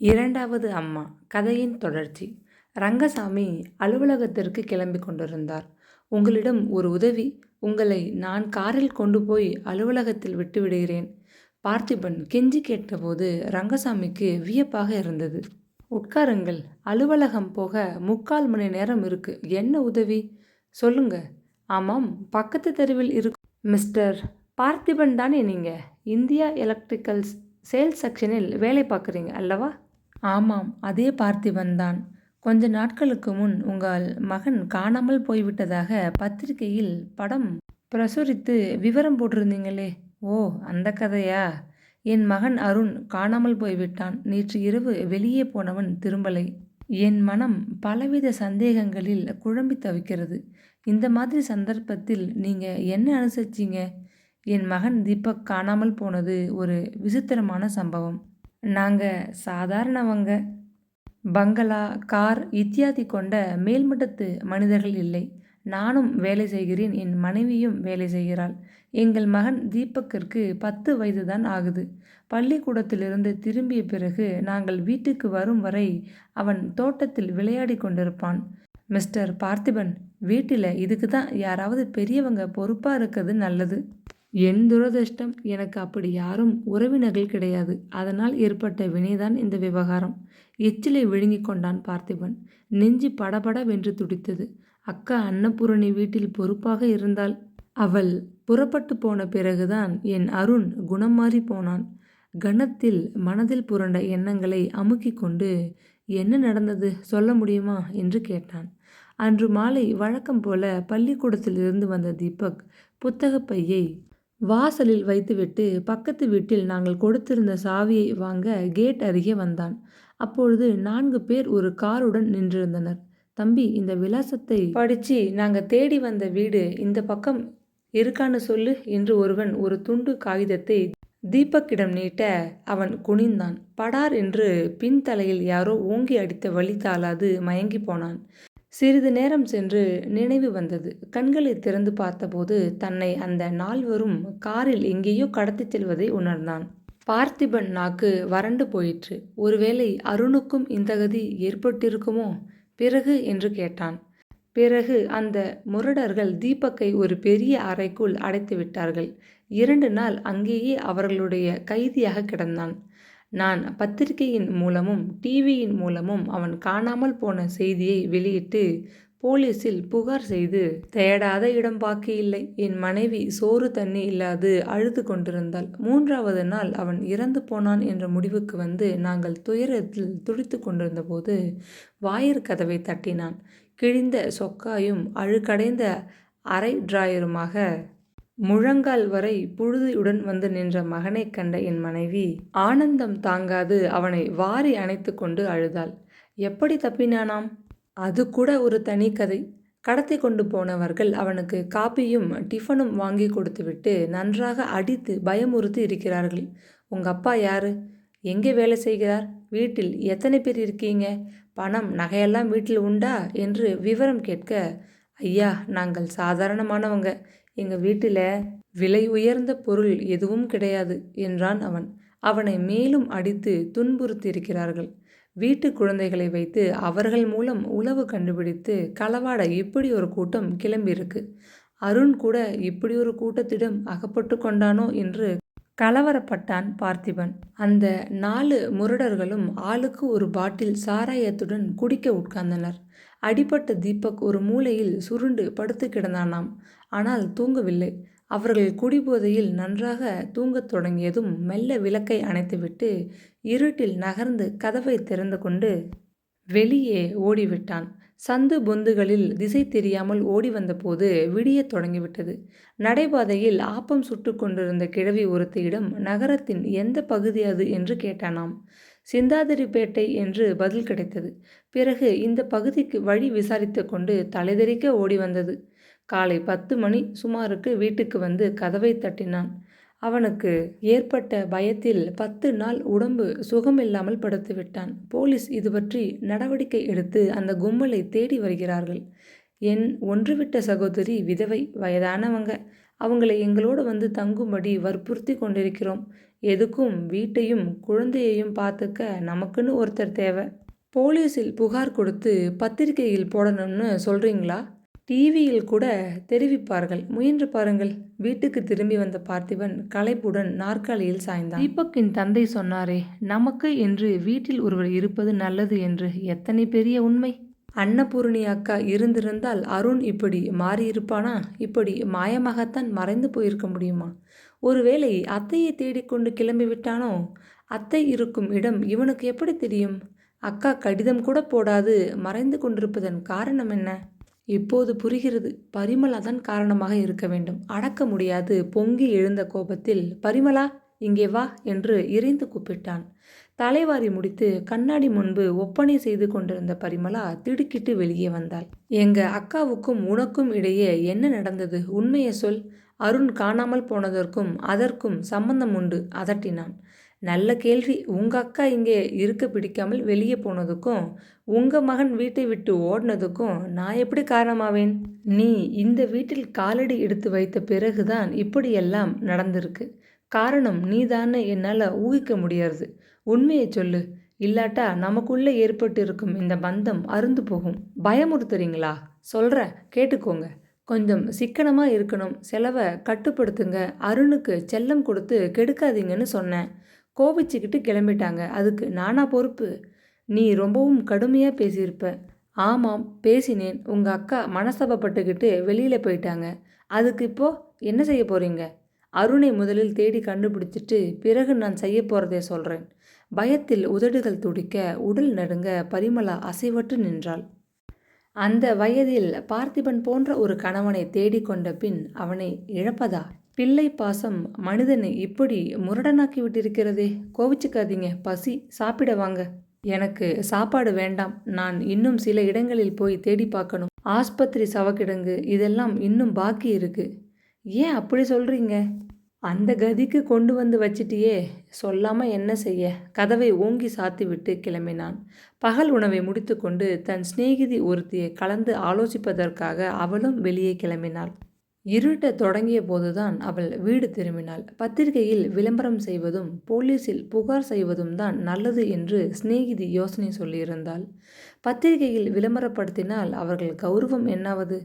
இரண்டாவது அம்மா கதையின் தொடர்ச்சி. ரங்கசாமி அலுவலகத்திற்கு கிளம்பிக் கொண்டிருந்தார். உங்களிடம் ஒரு உதவி. உங்களை நான் காரில் கொண்டு போய் அலுவலகத்தில் விட்டுவிடுகிறேன். பார்த்திபன் கெஞ்சி கேட்டபோது ரங்கசாமிக்கு வியப்பாக இருந்தது. உட்காருங்கள். அலுவலகம் போக 3/4 மணி நேரம் இருக்கு. என்ன உதவி சொல்லுங்க. ஆமாம், பக்கத்து தெருவில் இருக்கும் மிஸ்டர் பார்த்திபன் தானே நீங்க? இந்தியா எலக்ட்ரிக்கல்ஸ் சேல்ஸ் செக்ஷனில் வேலை பார்க்குறீங்க அல்லவா? ஆமாம், அதே பார்த்திபன் தான். கொஞ்ச நாட்களுக்கு முன் உங்கள் மகன் காணாமல் போய்விட்டதாக பத்திரிகையில் படம் பிரசுரித்து விவரம் போட்டிருந்தீங்களே. ஓ, அந்த கதையா? என் மகன் அருண் காணாமல் போய்விட்டான். நேற்று இரவு வெளியே போனவன் திரும்பலை. என் மனம் பலவித சந்தேகங்களில் குழம்பி தவிக்கிறது. இந்த மாதிரி சந்தர்ப்பத்தில் நீங்க என்ன அனுசரிச்சீங்க? என் மகன் தீபக் காணாமல் போனது ஒரு விசித்திரமான சம்பவம். நாங்க சாதாரணவங்க. பங்களா, கார் இத்தியாதி கொண்ட மேல்மட்டத்து மனிதர்கள் இல்லை. நானும் வேலை செய்கிறேன், என் மனைவியும் வேலை செய்கிறாள். எங்கள் மகன் தீபக்கிற்கு 10 வயதுதான் ஆகுது. பள்ளிக்கூடத்திலிருந்து திரும்பிய பிறகு நாங்கள் வீட்டுக்கு வரும் வரை அவன் தோட்டத்தில் விளையாடி கொண்டிருப்பான். மிஸ்டர் பார்த்திபன், வீட்டில் இதுக்கு தான் யாராவது பெரியவங்க பொறுப்பாக இருக்கிறது நல்லது. என் துரதிர்ஷ்டம், எனக்கு அப்படி யாரும் உறவினர்கள் கிடையாது. அதனால் ஏற்பட்ட வினைதான் இந்த விவகாரம். எச்சிலை விழுங்கிக் கொண்டான் பார்த்திபன். நெஞ்சு படபடவென்று துடித்தது. அக்கா அன்னபூரணி வீட்டில் பொறுப்பாக இருந்தாள். அவள் புறப்பட்டு போன பிறகுதான் என் அருண் குணம் மாறி போனான். கணத்தில் மனதில் புரண்ட எண்ணங்களை அமுக்கிக் கொண்டு, என்ன நடந்தது சொல்ல முடியுமா என்று கேட்டான். அன்று மாலை வழக்கம் போல பள்ளிக்கூடத்திலிருந்து வந்த தீபக் புத்தகப் பையை வாசலில் வைத்துவிட்டு பக்கத்து வீட்டில் நாங்கள் கொடுத்திருந்த சாவியை வாங்க கேட் அருகே வந்தான். அப்பொழுது 4 பேர் ஒரு காருடன் நின்றிருந்தனர். தம்பி, இந்த விலாசத்தை படிச்சு நாங்கள் தேடி வந்த வீடு இந்த பக்கம் இருக்கான்னு சொல்லு என்று ஒருவன் ஒரு துண்டு காகிதத்தை தீபக்கிடம் நீட்ட அவன் குனிந்தான். படார் என்று பின் தலையில் யாரோ ஓங்கி அடித்த வலி தாளாது மயங்கி போனான். சிறிது நேரம் சென்று நினைவு வந்தது. கண்களை திறந்து பார்த்தபோது தன்னை அந்த 4வரும் காரில் எங்கேயோ கடத்திச் செல்வதை உணர்ந்தான். பார்த்திபன் நாக்கு வறண்டு போயிற்று. ஒருவேளை அருணுக்கும் இந்த கதி ஏற்பட்டிருக்குமோ? பிறகு என்று கேட்டான். பிறகு அந்த முரடர்கள் தீபக்கை ஒரு பெரிய அறைக்குள் அடைத்து விட்டார்கள். 2 நாள் அங்கேயே அவர்களுடைய கைதியாக கிடந்தான். நான் பத்திரிகையின் மூலமும் டிவியின் மூலமும் அவன் காணாமல் போன செய்தியை வெளியிட்டு போலீஸில் புகார் செய்து தேடாத இடம் பாக்கி இல்லை. என் மனைவி சோறு தண்ணி இல்லாது அழுது கொண்டிருந்தாள். 3வது நாள் அவன் இறந்து போனான் என்ற முடிவுக்கு வந்து நாங்கள் துயரத்தில் துடித்து கொண்டிருந்த போது வாயிற் கதவை தட்டினான். கிழிந்த சொக்காயும் அழுக்கடைந்த அரை டிராயருமாக முழங்கால் வரை புழுதியுடன் வந்து நின்ற மகனைக் கண்ட என் மனைவி ஆனந்தம் தாங்காது அவனை வாரி அணைத்து கொண்டு அழுதாள். எப்படி தப்பினானாம்? அது கூட ஒரு தனி கதை. கடத்தி கொண்டு போனவர்கள் அவனுக்கு காப்பியும் டிஃபனும் வாங்கி கொடுத்துவிட்டு நன்றாக அடித்து பயமுறுத்தி இருக்கிறார்கள். உங்க அப்பா யாரு? எங்கே வேலை செய்கிறார்? வீட்டில் எத்தனை பேர் இருக்கீங்க? பணம் நகையெல்லாம் வீட்டில் உண்டா என்று விவரம் கேட்க, ஐயா, நாங்கள் சாதாரணமானவங்க. எங்கள் வீட்டில் விலை உயர்ந்த பொருள் எதுவும் கிடையாது என்றான் அவன். அவனை மேலும் அடித்து துன்புறுத்தியிருக்கிறார்கள். வீட்டு குழந்தைகளை வைத்து அவர்கள் மூலம் உளவு கண்டுபிடித்து களவாட இப்படி ஒரு கூட்டம் கிளம்பியிருக்கு. அருண் கூட இப்படி ஒரு கூட்டத்திடம் அகப்பட்டு கொண்டானோ என்று கலவரப்பட்டான் பார்த்திபன். அந்த 4 முரடர்களும் ஆளுக்கு ஒரு பாட்டில் சாராயத்துடன் குடிக்க உட்கார்ந்தனர். அடிபட்ட தீபக் ஒரு மூலையில் சுருண்டு படுத்து கிடந்தானாம். ஆனால் தூங்கவில்லை. அவர்கள் குடிபோதையில் நன்றாக தூங்கத் தொடங்கியதும் மெல்ல விளக்கை அணைத்துவிட்டு இருட்டில் நகர்ந்து கதவை திறந்து கொண்டு வெளியே ஓடிவிட்டான். சந்து பொந்துகளில் திசை தெரியாமல் ஓடி வந்தபோது விடியத் தொடங்கிவிட்டது. நடைபாதையில் ஆப்பம் சுட்டு கொண்டிருந்த கிழவி ஒருத்தியிடம் நகரத்தின் எந்த பகுதி அது என்று கேட்டானாம். சிந்தாதிரிப்பேட்டை என்று பதில் கிடைத்தது. பிறகு இந்த பகுதிக்கு வழி விசாரித்து கொண்டு தலைதெறிக்க ஓடி வந்தது. காலை 10 மணி சுமாருக்கு வீட்டுக்கு வந்து கதவை தட்டினான். அவனுக்கு ஏற்பட்ட பயத்தில் 10 நாள் உடம்பு சுகமில்லாமல் படுத்துவிட்டான். போலீஸ் இது பற்றி நடவடிக்கை எடுத்து அந்த கும்பலை தேடி வருகிறார்கள். என் ஒன்றுவிட்ட சகோதரி விதவை, வயதானவங்க. அவங்களை எங்களோடு வந்து தங்கும்படி வற்புறுத்தி கொண்டிருக்கிறோம். எதுக்கும் வீட்டையும் குழந்தையையும் பார்த்துக்க நமக்குன்னு ஒருத்தர் தேவை. போலீஸில் புகார் கொடுத்து பத்திரிகையில் போடணும்னு சொல்றீங்களா? டிவியில் கூட தெரிவிப்பார்கள். முயன்று பாருங்கள். வீட்டுக்கு திரும்பி வந்த பார்த்திபன் களைப்புடன் நாற்காலியில் சாய்ந்தான். தீபக்கின் தந்தை சொன்னாரே, நமக்கு என்று வீட்டில் ஒருவர் இருப்பது நல்லது என்று. எத்தனை பெரிய உண்மை! அன்னபூரணி அக்கா இருந்திருந்தால் அருண் இப்படி மாறியிருப்பானா? இப்படி மாயமாகத்தான் மறைந்து போயிருக்க முடியுமா? ஒருவேளை அத்தையை தேடிக்கொண்டு கிளம்பி விட்டானோ? அத்தை இருக்கும் இடம் இவனுக்கு எப்படி தெரியும்? அக்கா கடிதம் கூட போடாது மறைந்து கொண்டிருப்பதன் காரணம் என்ன? இப்போது புரிகிறது. பரிமளா தான் காரணமாக இருக்க வேண்டும். அடக்க முடியாது பொங்கி எழுந்த கோபத்தில், பரிமளா, இங்கே வா என்று இறைந்து கூப்பிட்டான். தலைவாரி முடித்து கண்ணாடி முன்பு ஒப்பனை செய்து கொண்டிருந்த பரிமளா திடுக்கிட்டு வெளியே வந்தாள். எங்க அக்காவுக்கும் உனக்கும் இடையே என்ன நடந்தது? உண்மையை சொல். அருண் காணாமல் போனதற்கும் அதற்கும் சம்பந்தம் உண்டு, அதட்டினான். நல்ல கேள்வி. உங்க அக்கா இங்கே இருக்க பிடிக்காமல் வெளியே போனதுக்கும் உங்க மகன் வீட்டை விட்டு ஓடினதுக்கும் நான் எப்படி காரணமாவேன்? நீ இந்த வீட்டில் காலடி எடுத்து வைத்த பிறகுதான் இப்படியெல்லாம் நடந்திருக்கு. காரணம் நீதான்னு என்னால் ஊகிக்க முடியாது. உண்மையை சொல்லு. இல்லாட்டா நமக்குள்ளே ஏற்பட்டிருக்கும் இந்த பந்தம் அருந்து போகும். பயமுறுத்துறீங்களா? சொல்கிறேன், கேட்டுக்கோங்க. கொஞ்சம் சிக்கனமாக இருக்கணும். செலவை கட்டுப்படுத்துங்க. அருணுக்கு செல்லம் கொடுத்து கெடுக்காதீங்கன்னு சொன்னேன். கோபிச்சுக்கிட்டு கிளம்பிட்டாங்க. அதுக்கு நானா பொறுப்பு? நீ ரொம்பவும் கடுமையாக பேசியிருப்ப. ஆமாம், பேசினேன். உங்கள் அக்கா மனஸ்தாபப்பட்டுக்கிட்டு வெளியில் போயிட்டாங்க. அதுக்கு இப்போது என்ன செய்ய போகிறீங்க? அருணை முதலில் தேடி கண்டுபிடிச்சிட்டு பிறகு நான் செய்ய போகிறதே சொல்கிறேன். பயத்தில் உதடுகள் துடிக்க, உடல் நடுங்க பரிமளா அசைவற்று நின்றாள். அந்த வயதில் பார்த்திபன் போன்ற ஒரு கணவனை தேடிக்கொண்ட பின் அவனை இழப்பதா? பிள்ளை பாசம் மனிதனை இப்படி முரடனாக்கி விட்டிருக்கிறதே. கோவிச்சுக்காதீங்க. பசி, சாப்பிட வாங்க. எனக்கு சாப்பாடு வேண்டாம். நான் இன்னும் சில இடங்களில் போய் தேடி பார்க்கணும். ஆஸ்பத்திரி, சவக்கிடங்கு இதெல்லாம் இன்னும் பாக்கி இருக்கு. ஏன் அப்படி சொல்றீங்க? அந்த கதிக்கு கொண்டு வந்து வச்சிட்டியே. சொல்லாம என்ன செய்ய? கதவை ஓங்கி சாத்திவிட்டு கிளம்பினான். பகல் உணவை முடித்துக்கொண்டு தன் சிநேகிதி ஒருத்தியை கலந்து ஆலோசிப்பதற்காக அவளும் வெளியே கிளம்பினாள். இருட்ட தொடங்கிய போதுதான் அவள் வீடு திரும்பினாள். பத்திரிகையில் விளம்பரம் செய்வதும் போலீஸில் புகார் செய்வதும் தான் நல்லது என்று சிநேகிதி யோசனை சொல்லியிருந்தாள். பத்திரிகையில் விளம்பரப்படுத்தினால் அவர்கள் கௌரவம் என்னாவது?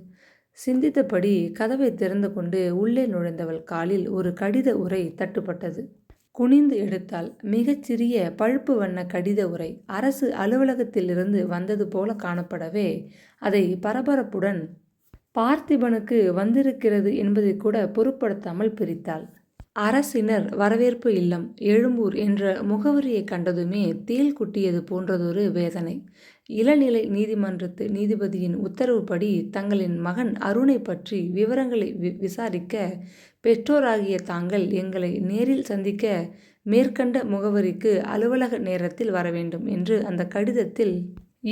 சிந்தித்தபடி கதவை திறந்து கொண்டு உள்ளே நுழைந்தவள் காலில் ஒரு கடித உரை தட்டுப்பட்டது. குனிந்து எடுத்தாள். மிகச்சிறிய பழுப்பு வண்ண கடித உரை அரசு அலுவலகத்திலிருந்து வந்தது போல காணப்படவே அதை பரபரப்புடன் பார்த்திபனுக்கு வந்திருக்கிறது என்பதை கூட பொருட்படுத்தாமல் பிரித்தாள். அரசினர் வரவேற்பு இல்லம், எழும்பூர் என்ற முகவரியை கண்டதுமே தேள் குட்டியது போன்றதொரு வேதனை. இளநிலை நீதிமன்றத்து நீதிபதியின் உத்தரவுப்படி தங்களின் மகன் அருணை பற்றி விவரங்களை விசாரிக்க பெற்றோராகிய தாங்கள் எங்களை நேரில் சந்திக்க மேற்கண்ட முகவரிக்கு அலுவலக நேரத்தில் வரவேண்டும் என்று அந்த கடிதத்தில்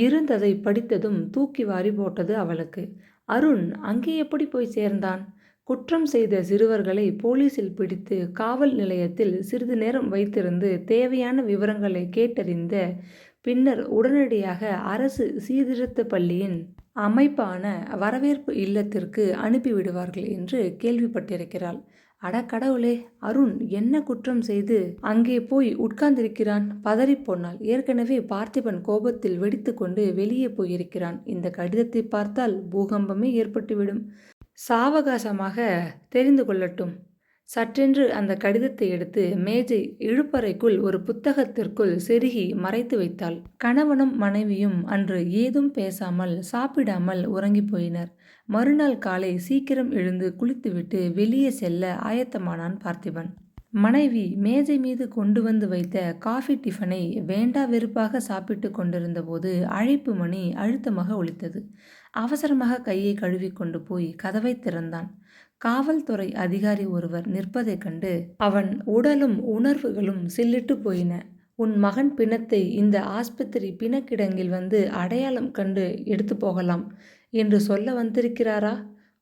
இருந்ததை படித்ததும் தூக்கி வாரி போட்டது அவளுக்கு. அருண் அங்கே எப்படி போய் சேர்ந்தான்? குற்றம் செய்த சிறுவர்களை போலீசில் பிடித்து காவல் நிலையத்தில் சிறிது நேரம் வைத்திருந்து தேவையான விவரங்களை கேட்டறிந்த பின்னர் உடனடியாக அரசு சீர்திருத்த பள்ளியின் அமைப்பான வரவேற்பு இல்லத்திற்கு அனுப்பிவிடுவார்கள் என்று கேள்விப்பட்டிருக்கிறாள். அடக்கடவுளே, அருண் என்ன குற்றம் செய்து அங்கே போய் உட்கார்ந்திருக்கிறான்? பதறிப்போனாள். ஏற்கனவே பார்த்திபன் கோபத்தில் வெடித்து கொண்டு வெளியே போயிருக்கிறான். இந்த கடிதத்தை பார்த்தால் பூகம்பமே ஏற்பட்டுவிடும். சாவகாசமாக தெரிந்து கொள்ளட்டும். சற்றென்று அந்த கடிதத்தை எடுத்து மேஜை இழுப்பறைக்குள் ஒரு புத்தகத்திற்குள் செருகி மறைத்து வைத்தாள். கணவனும் மனைவியும் அன்று ஏதும் பேசாமல் சாப்பிடாமல் உறங்கி போயினர். மறுநாள் காலை சீக்கிரம் எழுந்து குளித்துவிட்டு வெளியே செல்ல ஆயத்தமானான் பார்த்திபன். மனைவி மேஜை மீது கொண்டு வந்து வைத்த காஃபி டிஃபனை வேண்டா வெறுப்பாக சாப்பிட்டு கொண்டிருந்த போது அழைப்பு மணி அழுத்தமாக ஒலித்தது. அவசரமாக கையை கழுவி கொண்டு போய் கதவை திறந்தான். காவல்துறை அதிகாரி ஒருவர் நிற்பதைக் கண்டு அவன் உடலும் உணர்வுகளும் சில்லிட்டு போயின. உன் மகன் பிணத்தை இந்த ஆஸ்பத்திரி பிணக்கிடங்கில் வந்து அடையாளம் கண்டு எடுத்து போகலாம் என்று சொல்ல வந்திருக்கிறாரா?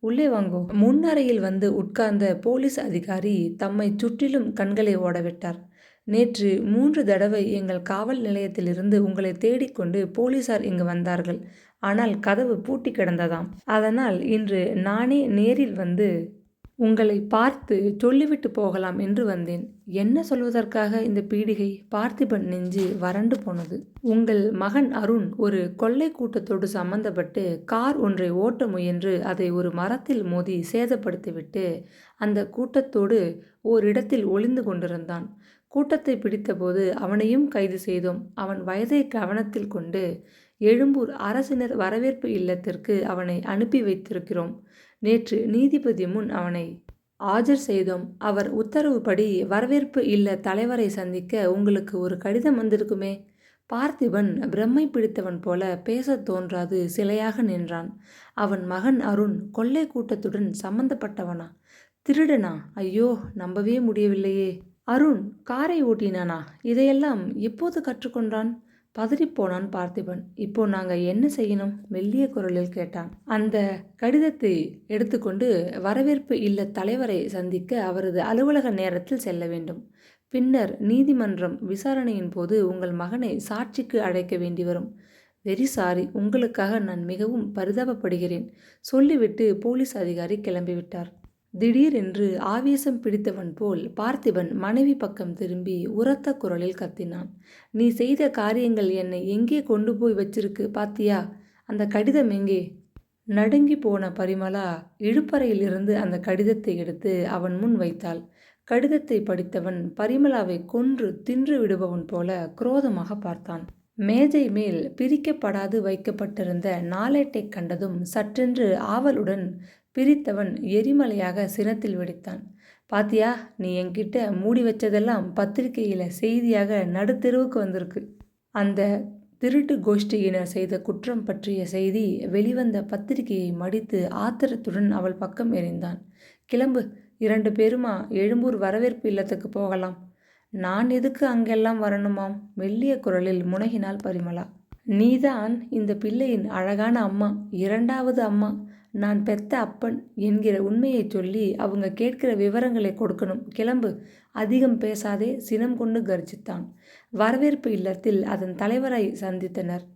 உள்ளே வாங்கோ. முன்னறையில் வந்து உட்கார்ந்த போலீஸ் அதிகாரி தம்மை சுற்றிலும் கண்களை ஓடவிட்டார். நேற்று 3 தடவை எங்கள் காவல் நிலையத்திலிருந்து உங்களை தேடிக்கொண்டு போலீசார் இங்கு வந்தார்கள். ஆனால் கதவு பூட்டி கிடந்ததாம். அதனால் இன்று நானே நேரில் வந்து உங்களை பார்த்து சொல்லிவிட்டு போகலாம் என்று வந்தேன். என்ன சொல்வதற்காக இந்த பீடிகை? பார்த்திபன் நெஞ்சு வறண்டு போனது. உங்கள் மகன் அருண் ஒரு கொள்ளை கூட்டத்தோடு சம்பந்தப்பட்டு கார் ஒன்றை ஓட்ட முயன்று அதை ஒரு மரத்தில் மோதி சேதப்படுத்திவிட்டு அந்த கூட்டத்தோடு ஓரிடத்தில் ஒளிந்து கொண்டிருந்தான். கூட்டத்தை பிடித்தபோது அவனையும் கைது செய்தோம். அவன் வயதை கவனத்தில் கொண்டு எழும்பூர் அரசினர் வரவேற்பு இல்லத்திற்கு அவனை அனுப்பி வைத்திருக்கிறோம். நேற்று நீதிபதி முன் அவனை ஆஜர் செய்தோம். அவர் உத்தரவுப்படி வரவேற்பு இல்ல தலைவரை சந்திக்க உங்களுக்கு ஒரு கடிதம் வந்திருக்குமே. பார்த்திபன் பிரம்மை பிடித்தவன் போல பேசத் தோன்றாது சிலையாக நின்றான். அவன் மகன் அருண் கொள்ளை கூட்டத்துடன் சம்பந்தப்பட்டவனா? திருடனா? ஐயோ, நம்பவே முடியவில்லையே. அருண் காரை ஓட்டினானா? இதையெல்லாம் எப்போது கற்றுக்கொண்டான்? பதறிப்போனான் பார்த்திபன். இப்போ நாங்க என்ன செய்யணும்? மெல்லிய குரலில் கேட்டான். அந்த கடிதத்தை எடுத்துக்கொண்டு வரவேற்பு இல்ல தலைவரை சந்திக்க அவரது அலுவலக நேரத்தில் செல்ல வேண்டும். பின்னர் நீதிமன்றம் விசாரணையின் போது உங்கள் மகனை சாட்சிக்கு அழைக்க வேண்டி வரும். வெரி சாரி, உங்களுக்காக நான் மிகவும் பரிதாபப்படுகிறேன் சொல்லிவிட்டு போலீஸ் அதிகாரி கிளம்பிவிட்டார். திடீரென்று ஆவேசம் பிடித்தவன் போல் பார்த்திபன் மனைவி பக்கம் திரும்பி உரத்த குரலில் கத்தினான். நீ செய்த காரியங்கள் என்னை எங்கே கொண்டு போய் வச்சிருக்கு பாத்தியா? அந்த கடிதம் எங்கே? நடுங்கி போன பரிமளா இழுப்பறையிலிருந்து அந்த கடிதத்தை எடுத்து அவன் முன் வைத்தாள். கடிதத்தை படித்தவன் பரிமளாவை கொன்று தின்று விடுபவன் போல குரோதமாக பார்த்தான். மேஜை மேல் பிரிக்கப்படாது வைக்கப்பட்டிருந்த நாளேட்டை கண்டதும் சற்றென்று ஆவலுடன் பிரித்தவன் எரிமலையாக சினத்தில் வெடித்தான். பாத்தியா, நீ என்கிட்ட மூடி வச்சதெல்லாம் பத்திரிகையில் செய்தியாக நடுத்தெருவுக்கு வந்திருக்கு. அந்த திருட்டு கோஷ்டியினர் செய்த குற்றம் பற்றிய செய்தி வெளிவந்த பத்திரிகையை மடித்து ஆத்திரத்துடன் அவள் பக்கம் எறிந்தான். கிளம்பு, 2 பேருமா எழும்பூர் வரவேற்பு இல்லத்துக்கு போகலாம். நான் எதுக்கு அங்கெல்லாம் வரணுமாம்? மெல்லிய குரலில் முனகினாள் பரிமளா. நீதான் இந்த பிள்ளையின் அழகான அம்மா, 2வது அம்மா. நான் பெத்த அப்பன் என்கிற உண்மையை சொல்லி அவங்க கேட்கிற விவரங்களை கொடுக்கணும். கிளம்பு. அதிகம் பேசாதே, சினம் கொண்டு கர்ஜித்தான். வரவேற்பு இல்லத்தில் அதன் தலைவரை சந்தித்தனர்.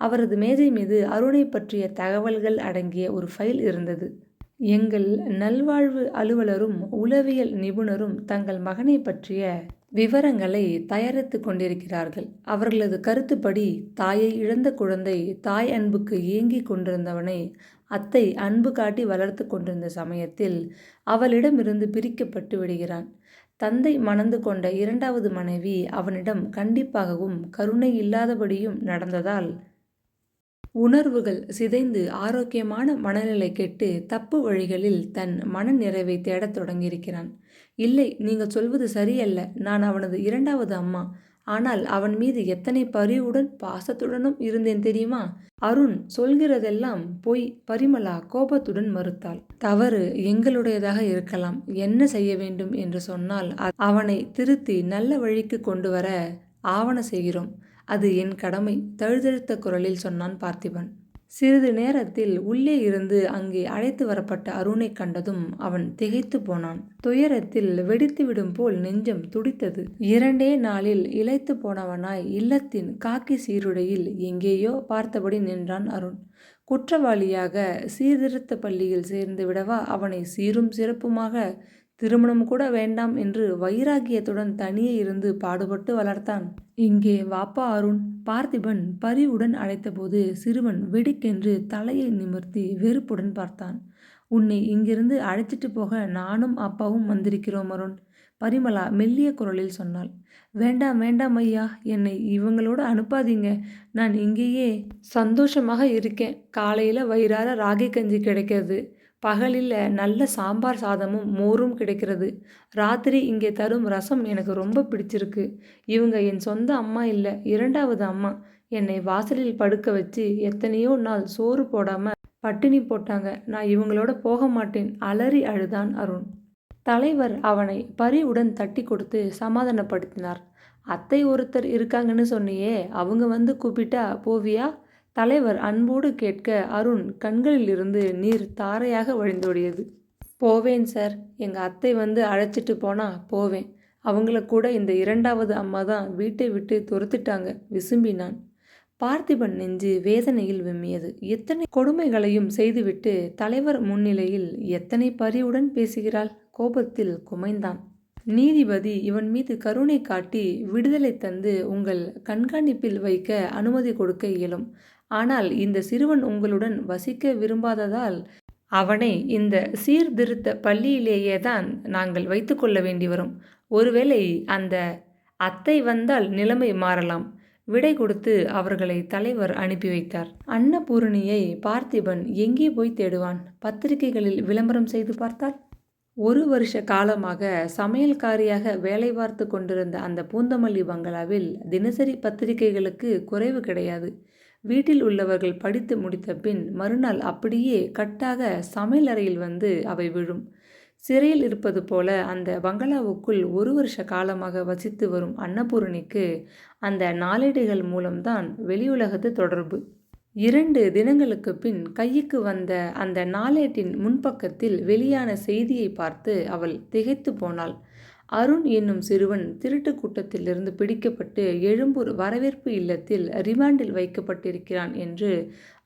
அவரது மேஜை மீது அருணை பற்றிய தகவல்கள் அடங்கிய ஒரு ஃபைல் இருந்தது. எங்கள் நல்வாழ்வு அலுவலரும் உளவியல் நிபுணரும் தங்கள் மகனை பற்றிய விவரங்களை தயாரித்து கொண்டிருக்கிறார்கள். அவர்களது கருத்துப்படி தாயை இழந்த குழந்தை தாய் அன்புக்கு ஏங்கி கொண்டிருந்தவனை அத்தை அன்பு காட்டி வளர்த்து கொண்டிருந்த சமயத்தில் அவளிடமிருந்து பிரிக்கப்பட்டு விடுகிறான். தந்தை மணந்து கொண்ட 2வது மனைவி அவனிடம் கண்டிப்பாகவும் கருணை இல்லாதபடியும் நடந்ததால் உணர்வுகள் சிதைந்து ஆரோக்கியமான மனநிலை கெட்டு தப்பு வழிகளில் தன் மன நிறைவை தேடத் தொடங்கியிருக்கிறான். இல்லை, நீங்கள் சொல்வது சரியல்ல. நான் அவனது 2வது அம்மா. ஆனால் அவன் மீது எத்தனை பரிவுடன் பாசத்துடனும் இருந்தேன் தெரியுமா? அருண் சொல்கிறதெல்லாம் பொய். பரிமளா கோபத்துடன் மறுத்தாள். தவறு எங்களுடையதாக இருக்கலாம். என்ன செய்ய வேண்டும் என்று சொன்னால் அவனை திருத்தி நல்ல வழிக்கு கொண்டு வர ஆவண செய்கிறோம். அது என் கடமை, தழுதழுத்த குரலில் சொன்னான் பார்த்திபன். சிறிது நேரத்தில் உள்ளே இருந்து அங்கே அழைத்து வரப்பட்ட அருணை கண்டதும் அவன் திகைத்து போனான். துயரத்தில் வெடித்துவிடும் போல் நெஞ்சம் துடித்தது. 2 நாளில் இளைத்து போனவனாய் இல்லத்தின் காக்கி சீருடையில் எங்கேயோ பார்த்தபடி நின்றான் அருண். குற்றவாளியாக சீர்திருத்த பள்ளியில் சேர்ந்து விடவா அவனை சீரும் சிறப்புமாக திருமணம் கூட வேண்டாம் என்று வைராகியத்துடன் தனியே இருந்து பாடுபட்டு வளர்த்தான். இங்கே வாப்பா அருண். பார்த்திபன் பரிவுடன் அழைத்தபோது சிறுவன் வெடிக்கென்று தலையை நிமிர்த்தி வெறுப்புடன் பார்த்தான். உன்னை இங்கிருந்து அழைச்சிட்டு போக நானும் அப்பாவும் வந்திருக்கிறோம் அருண், பரிமளா மெல்லிய குரலில் சொன்னாள். வேண்டாம் வேண்டாம் ஐயா, என்னை இவங்களோட அனுப்பாதீங்க. நான் இங்கேயே சந்தோஷமாக இருக்கேன். காலையில் வயிறார ராகி கஞ்சி கிடைக்கிறது, பகலில் நல்ல சாம்பார் சாதமும் மோரும் கிடைக்கிறது. ராத்திரி இங்கே தரும் ரசம் எனக்கு ரொம்ப பிடிச்சிருக்கு. இவங்க என் சொந்த அம்மா இல்லை, 2வது அம்மா. என்னை வாசலில் படுக்க வச்சு எத்தனையோ நாள் சோறு போடாம பட்டினி போட்டாங்க. நான் இவங்களோட போக மாட்டேன், அலறி அழுதான் அருண். தலைவர் அவனை பரிவுடன் தட்டி கொடுத்து சமாதானப்படுத்தினார். அத்தை ஒருத்தர் இருக்காங்கன்னு சொன்னியே, அவங்க வந்து கூப்பிட்டா போவியா? தலைவர் அன்போடு கேட்க அருண் கண்களிலிருந்து நீர் தாரையாக வழிந்தோடியது. போவேன் சார், எங்கள் அத்தை வந்து அழைச்சிட்டு போனா போவேன். அவங்கள கூட இந்த 2வது அம்மா தான் வீட்டை விட்டு துரத்துட்டாங்க, விசும்பினான். பார்த்திபன் நெஞ்சு வேதனையில் விம்மியது. எத்தனை கொடுமைகளையும் செய்துவிட்டு தலைவர் முன்னிலையில் எத்தனை பரிவுடன் பேசுகிறாள். கோபத்தில் குமைந்தான். நீதிபதி இவன் மீது கருணை காட்டி விடுதலை தந்து உங்கள் கண்காணிப்பில் வைக்க அனுமதி கொடுக்க இயலும். ஆனால் இந்த சிறுவன் உங்களுடன் வசிக்க விரும்பாததால் அவனை இந்த சீர்திருத்த பள்ளியிலேயே தான் நாங்கள் வைத்துக்கொள்ள வேண்டி வரும். ஒருவேளை அந்த அத்தை வந்தால் நிலைமை மாறலாம். விடை கொடுத்து அவர்களை தலைவர் அனுப்பி வைத்தார். அன்னபூரணியை பார்த்திபன் எங்கே போய் தேடுவான்? பத்திரிகைகளில் விளம்பரம் செய்து பார்த்தால்? 1 வருஷ காலமாக சமையல்காரியாக வேலை பார்த்து கொண்டிருந்த அந்த பூந்தமல்லி பங்களாவில் தினசரி பத்திரிகைகளுக்கு குறைவு கிடையாது. வீட்டில் உள்ளவர்கள் படித்து முடித்த பின் மறுநாள் அப்படியே கட்டாக சமையலறையில் வந்து அவை விழும். சிறையில் இருப்பது போல அந்த பங்களாவுக்குள் 1 வருஷ காலமாக வசித்து வரும் அன்னபூரணிக்கு அந்த நாளேடுகள் மூலம்தான் வெளியுலகத்து தொடர்பு. 2 தினங்களுக்கு பின் கைக்கு வந்த அந்த நாளேட்டின் முன்பக்கத்தில் வெளியான செய்தியை பார்த்து அவள் திகைத்து போனாள். அருண் என்னும் சிறுவன் திருட்டு கூட்டத்திலிருந்து பிடிக்கப்பட்டு எழும்பூர் வரவேற்பு இல்லத்தில் ரிமாண்டில் வைக்கப்பட்டிருக்கிறான் என்று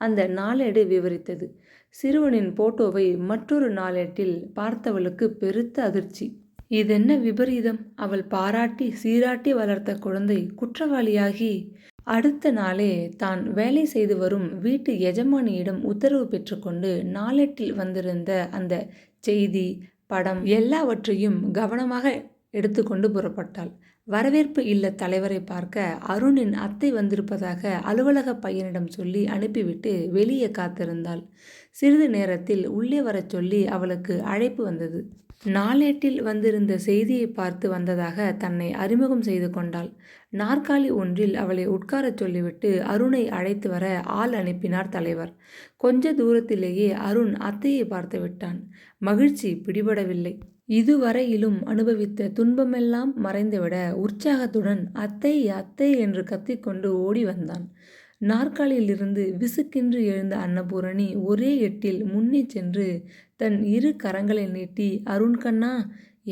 அந்த நாளேடு விவரித்தது. சிறுவனின் போட்டோவை மற்றொரு நாளேட்டில் பார்த்தவளுக்கு பெருத்த அதிர்ச்சி. இதென்ன விபரீதம்! அவள் பாராட்டி சீராட்டி வளர்த்த குழந்தை குற்றவாளியாகி அடுத்த நாளே தான் வேலை செய்து வரும் வீட்டு எஜமானியிடம் உத்தரவு பெற்றுக்கொண்டு நாளேட்டில் வந்திருந்த அந்த செய்தி, படம் எல்லாவற்றையும் கவனமாக எடுத்துக்கொண்டு புறப்பட்டாள். வரவேற்பு இல்ல தலைவரை பார்க்க அருணின் அத்தை வந்திருப்பதாக அலுவலக பையனிடம் சொல்லி அனுப்பிவிட்டு வெளியே காத்திருந்தாள். சிறிது நேரத்தில் உள்ளே வரச் சொல்லி அவளுக்கு அழைப்பு வந்தது. நாளேட்டில் வந்திருந்த செய்தியை பார்த்து வந்ததாக தன்னை அறிமுகம் செய்து கொண்டாள். நாற்காலி ஒன்றில் அவளை உட்காரச் சொல்லிவிட்டு அருணை அழைத்து வர ஆள் அனுப்பினார் தலைவர். கொஞ்ச தூரத்திலேயே அருண் அத்தையை பார்த்து விட்டான். மகிழ்ச்சி பிடிபடவில்லை. இதுவரையிலும் அனுபவித்த துன்பமெல்லாம் மறைந்துவிட உற்சாகத்துடன் அத்தை அத்தை என்று கத்திக்கொண்டு ஓடி வந்தான். நாற்காலியிலிருந்து விசுக்கென்று எழுந்த அன்னபூரணி ஒரே எட்டில் முன்னே சென்று தன் 2 கரங்களை நீட்டி, அருண் கண்ணா,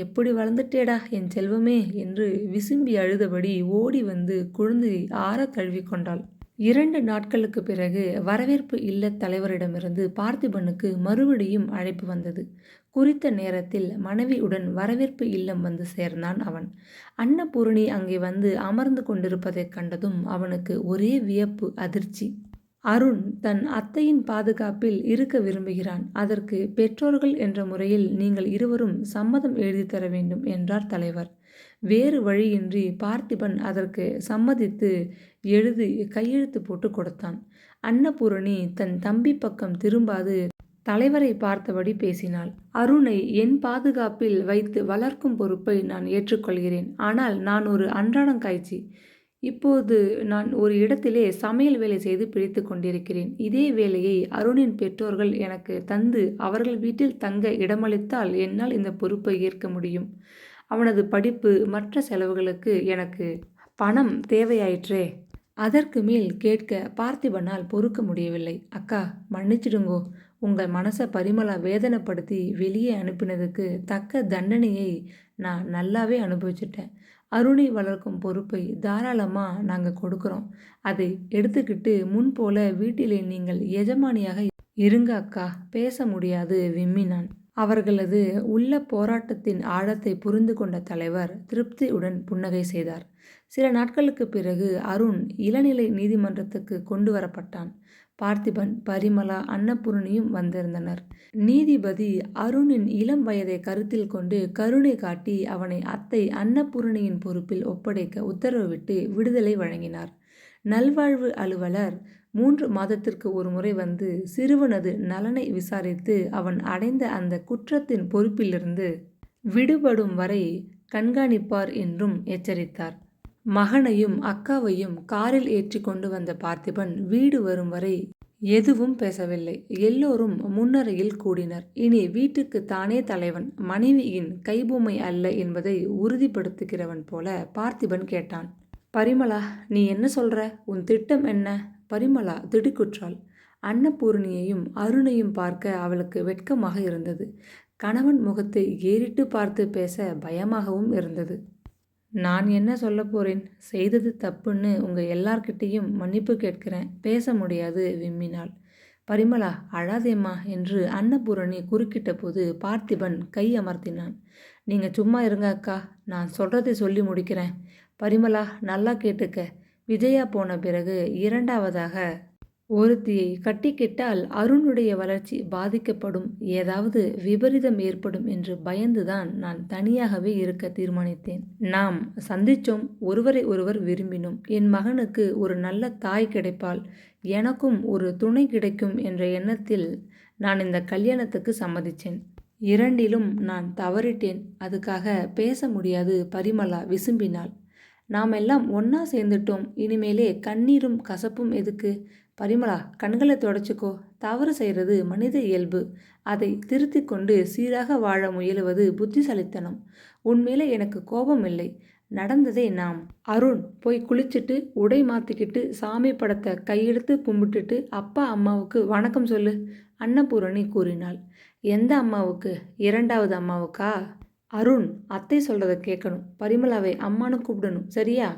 எப்படி வளர்ந்துட்டேடா என் செல்வமே என்று விசும்பி அழுதபடி ஓடி வந்து குழந்தையை ஆற தழுவிக்கொண்டாள். 2 நாட்களுக்கு பிறகு வரவேற்பு இல்லத் தலைவரிடமிருந்து பார்த்திபனுக்கு மறுபடியும் அழைப்பு வந்தது. குறித்த நேரத்தில் மனைவியுடன் வரவேற்பு இல்லம் வந்து சேர்ந்தான் அவன். அன்னபூரணி அங்கே வந்து அமர்ந்து கொண்டிருப்பதைக் கண்டதும் அவனுக்கு ஒரே வியப்பு, அதிர்ச்சி. அருண் தன் அத்தையின் பாதுகாப்பில் இருக்க விரும்புகிறான். அதற்கு பெற்றோர்கள் என்ற முறையில் நீங்கள் இருவரும் சம்மதம் எழுதி தர வேண்டும் என்றார் தலைவர். வேறு வழியின்றி பார்த்திபன் அதற்கு சம்மதித்து எழுதி கையெழுத்து போட்டு கொடுத்தான். அன்னபூரணி தன் தம்பி பக்கம் திரும்பாது தலைவரை பார்த்தபடி பேசினாள். அருணை என் பாதுகாப்பில் வைத்து வளர்க்கும் பொறுப்பை நான் ஏற்றுக்கொள்கிறேன். ஆனால் நான் ஒரு அன்றாடங்காய்ச்சி. இப்போது நான் ஒரு இடத்திலே சமையல் வேலை செய்து பிடித்து கொண்டிருக்கிறேன். இதே வேலையை அருணின் பெற்றோர்கள் எனக்கு தந்து அவர்கள் வீட்டில் தங்க இடமளித்தால் என்னால் இந்த பொறுப்பை ஏற்க முடியும். அவனது படிப்பு மற்ற செலவுகளுக்கு எனக்கு பணம் தேவையாயிற்றே. அதற்கு மேல் கேட்க பார்த்திபனால் பொறுக்க முடியவில்லை. அக்கா, மன்னிச்சிடுங்கோ. உங்கள் மனசை பரிமளா வேதனைப்படுத்தி வெளியே அனுப்பினதுக்கு தக்க தண்டனையை நான் நல்லாவே அனுபவிச்சிட்டேன். அருணை வளர்க்கும் பொறுப்பை தாராளமாக நாங்கள் கொடுக்குறோம். அதை எடுத்துக்கிட்டு முன்போல வீட்டிலே நீங்கள் எஜமானியாக இருங்க அக்கா. பேச முடியாது விம்மினான். அவர்களது உள்ள போராட்டத்தின் ஆழத்தை புரிந்து கொண்ட தலைவர் திருப்தியுடன் புன்னகை செய்தார். சில நாட்களுக்கு பிறகு அருண் இளநிலை நீதிமன்றத்துக்கு கொண்டு வரப்பட்டான். பார்த்திபன், பரிமளா, அன்னபூரணியும் வந்திருந்தனர். நீதிபதி அருணின் இளம் வயதை கருத்தில் கொண்டு கருணை காட்டி அவனை அத்தை அன்னபூரணியின் பொறுப்பில் ஒப்படைக்க உத்தரவிட்டு விடுதலை வழங்கினார். நல்வாழ்வு அலுவலர் 3 மாதத்திற்கு ஒரு முறை வந்து சிறுவனது நலனை விசாரித்து அவன் அடைந்த அந்த குற்றத்தின் பொறுப்பிலிருந்து விடுபடும் வரை கண்காணிப்பார் என்றும் எச்சரித்தார். மகனையும் அக்காவையும் காரில் ஏற்றி கொண்டு வந்த பார்த்திபன் வீடு வரும் வரை எதுவும் பேசவில்லை. எல்லோரும் முன்னறையில் கூடினர். இனி வீட்டுக்கு தானே தலைவன், மனைவியின் கைபொம்மை அல்ல என்பதை உறுதிப்படுத்துகிறவன் போல பார்த்திபன் கேட்டான். பரிமளா, நீ என்ன சொல்ற? உன் திட்டம் என்ன? பரிமளா திடுக்குற்றாள். அன்னபூரணியையும் அருணையும் பார்க்க அவளுக்கு வெட்கமாக இருந்தது. கணவன் முகத்தை ஏறிட்டு பார்த்து பேச பயமாகவும் இருந்தது. நான் என்ன சொல்ல போறேன்? செய்தது தப்புன்னு உங்கள் எல்லார்கிட்டேயும் மன்னிப்பு கேட்கிறேன். பேச முடியாது விம்மினாள். பரிமளா, அழாதேம்மா என்று அன்னபூரணி குறுக்கிட்ட போது பார்த்திபன் கை அமர்த்தினான். நீங்க சும்மா இருங்க அக்கா, நான் சொல்றதை சொல்லி முடிக்கிறேன். பரிமளா, நல்லா கேட்டுக்க. விஜயா போன பிறகு இரண்டாவதாக ஒருத்தியை கட்டிக்கிட்டால் அருணுடைய வளர்ச்சி பாதிக்கப்படும், ஏதாவது விபரீதம் ஏற்படும் என்று பயந்துதான் நான் தனியாகவே இருக்க தீர்மானித்தேன். நாம் சந்திச்சோம், ஒருவரை ஒருவர் விரும்பினோம். என் மகனுக்கு ஒரு நல்ல தாய் கிடைப்பாள், எனக்கும் ஒரு துணை கிடைக்கும் என்ற எண்ணத்தில் நான் இந்த கல்யாணத்துக்கு சம்மதிச்சேன். இரண்டிலும் நான் தவறிட்டேன். அதுக்காக பேச முடியாது. பரிமளா விசும்பினாள். நாமெல்லாம் ஒன்னா சேர்ந்துட்டோம். இனிமேலே கண்ணீரும் கசப்பும் எதுக்கு? பரிமளா, கண்களை தொடச்சிக்கோ. தவறு செய்கிறது மனித இயல்பு. அதை திருத்திக் கொண்டு சீராக வாழ முயலுவது புத்திசாலித்தனம். உன்மேலே எனக்கு கோபம் இல்லை. நடந்ததை நாம். அருண், போய் குளிச்சுட்டு உடை மாற்றிக்கிட்டு சாமி படத்தை கையெடுத்து கும்பிட்டுட்டு அப்பா அம்மாவுக்கு வணக்கம் சொல்லு, அன்னபூரணி கூறினாள். எந்த அம்மாவுக்கு? இரண்டாவது அம்மாவுக்கா? அருண், அத்தை சொல்கிறத கேட்கணும். பரிமளாவை அம்மானு கூப்பிடணும், சரியா?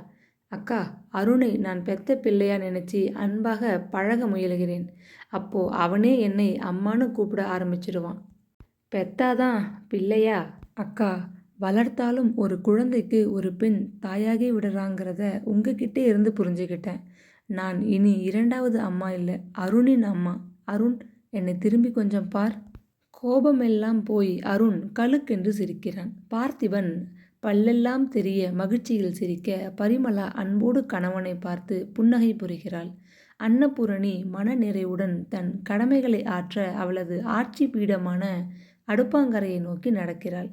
அக்கா, அருணை நான் பெத்த பிள்ளையா நினச்சி அன்பாக பழக முயலுகிறேன். அப்போ அவனே என்னை அம்மானு கூப்பிட ஆரம்பிச்சிடுவான். பெத்தாதான் பிள்ளையா? அக்கா, வளர்த்தாலும் ஒரு குழந்தைக்கு ஒரு பெண் தாயாகி விடுறாங்கிறத உங்ககிட்டே இருந்து புரிஞ்சுக்கிட்டேன். நான் இனி இரண்டாவது அம்மா இல்லை, அருணின் அம்மா. அருண், என்னை திரும்பி கொஞ்சம் பார். கோபமெல்லாம் போய் அருண் கழுக்கென்று சிரிக்கிறான். பார்த்திபன் பல்லெல்லாம் தெரிய மகிழ்ச்சியில் சிரிக்க பரிமளா அன்போடு கணவனை பார்த்து புன்னகை புரிகிறாள். அன்னபூரணி மனநிறைவுடன் தன் கடமைகளை ஆற்ற அவளது ஆட்சி பீடமான அடுப்பாங்கரையை நோக்கி நடக்கிறாள்.